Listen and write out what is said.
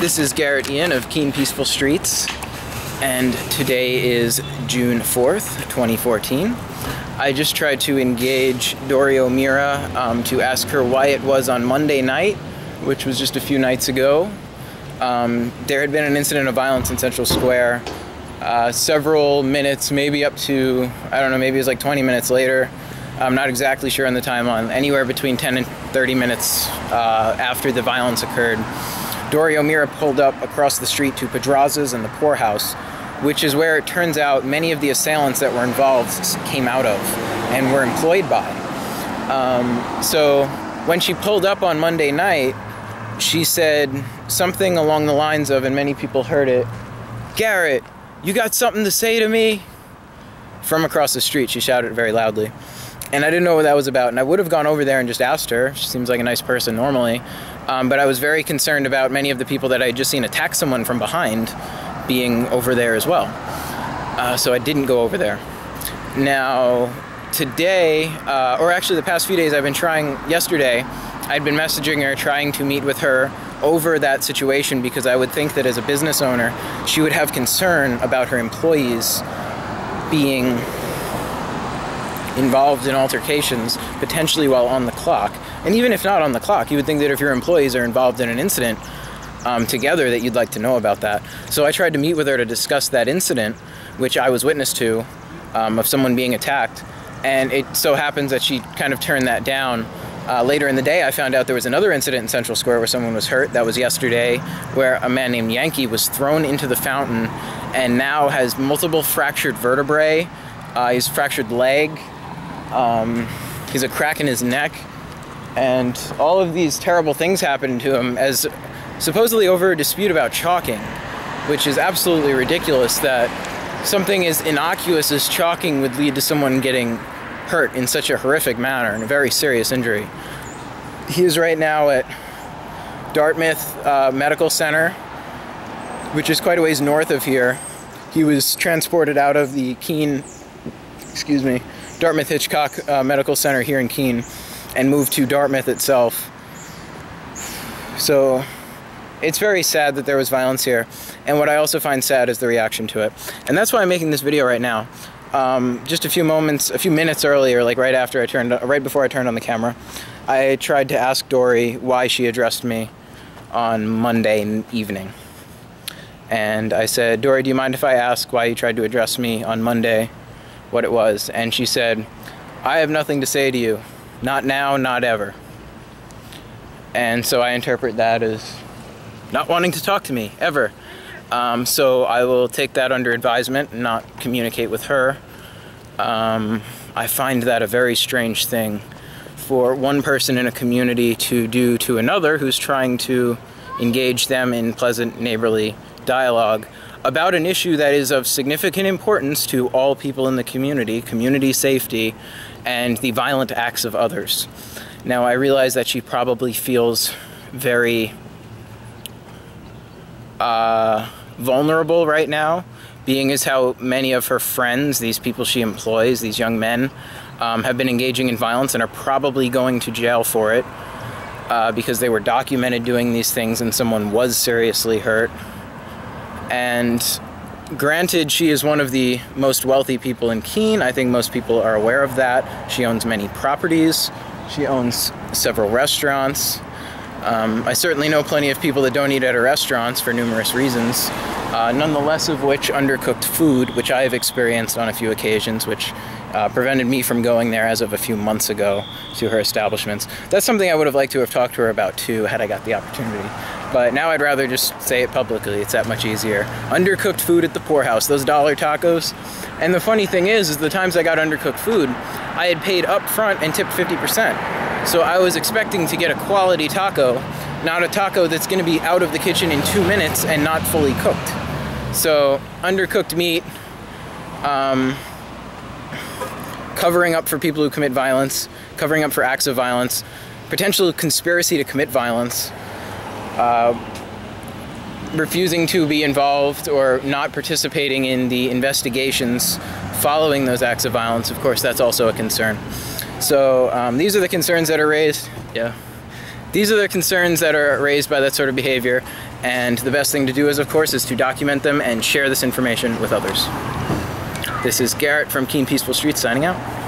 This is Garret Ean of Keene Peaceful Streets, and today is June 4th, 2014. I just tried to engage Dorrie O'Meara to ask her why it was on Monday night, which was just a few nights ago. There had been an incident of violence in Central Square. Several minutes, maybe up to, I don't know, maybe it was like 20 minutes later. I'm not exactly sure on the timeline. Anywhere between 10 and 30 minutes after the violence occurred, Dorrie O'Meara pulled up across the street to Pedrazas and the poorhouse, which is where it turns out many of the assailants that were involved came out of and were employed by. So when she pulled up on Monday night, she said something along the lines of, and many people heard it, "Garret, you got something to say to me?" From across the street, she shouted it very loudly. And I didn't know what that was about, and I would have gone over there and just asked her. She seems like a nice person normally. But I was very concerned about many of the people that I had just seen attack someone from behind being over there as well. So I didn't go over there. Now, today, or actually the past few days, I've been trying, yesterday, I'd been messaging her, trying to meet with her over that situation, because I would think that as a business owner, she would have concern about her employees being involved in altercations, potentially while on the clock. And even if not on the clock, you would think that if your employees are involved in an incident together, that you'd like to know about that. So I tried to meet with her to discuss that incident, which I was witness to, of someone being attacked. And it so happens that she kind of turned that down. Later in the day, I found out there was another incident in Central Square where someone was hurt. That was yesterday, where a man named Yankee was thrown into the fountain and now has multiple fractured vertebrae. He's fractured leg. He's a crack in his neck. And all of these terrible things happened to him as supposedly over a dispute about chalking, which is absolutely ridiculous that something as innocuous as chalking would lead to someone getting hurt in such a horrific manner and a very serious injury. He is right now at Dartmouth Medical Center, which is quite a ways north of here. He was transported out of the Dartmouth Hitchcock Medical Center here in Keene and moved to Dartmouth itself. So it's very sad that there was violence here, and what I also find sad is the reaction to it. And that's why I'm making this video right now. Just a few minutes earlier, like right before I turned on the camera, I tried to ask Dorrie why she addressed me on Monday evening. And I said, "Dorrie, do you mind if I ask why you tried to address me on Monday, what it was?" And she said, "I have nothing to say to you. Not now, not ever." And so I interpret that as not wanting to talk to me, ever. So I will take that under advisement and not communicate with her. I find that a very strange thing for one person in a community to do to another who's trying to engage them in pleasant neighborly dialogue about an issue that is of significant importance to all people in the community safety, and the violent acts of others. Now, I realize that she probably feels very vulnerable right now, being as how many of her friends, these people she employs, these young men, have been engaging in violence and are probably going to jail for it because they were documented doing these things and someone was seriously hurt. And granted, she is one of the most wealthy people in Keene. I think most people are aware of that. She owns many properties. She owns several restaurants. I certainly know plenty of people that don't eat at her restaurants for numerous reasons, nonetheless of which undercooked food, which I have experienced on a few occasions, which prevented me from going there as of a few months ago to her establishments. That's something I would have liked to have talked to her about too, had I got the opportunity. But now I'd rather just say it publicly. It's that much easier. Undercooked food at the poorhouse, those dollar tacos. And the funny thing is the times I got undercooked food, I had paid up front and tipped 50%. So I was expecting to get a quality taco, not a taco that's going to be out of the kitchen in 2 minutes and not fully cooked. So undercooked meat, covering up for people who commit violence, covering up for acts of violence, potential conspiracy to commit violence, refusing to be involved or not participating in the investigations following those acts of violence. Of course, that's also a concern. So these are the concerns that are raised. Yeah. These are the concerns that are raised by that sort of behavior. And the best thing to do is, of course, is to document them and share this information with others. This is Garrett from Keene Peaceful Streets signing out.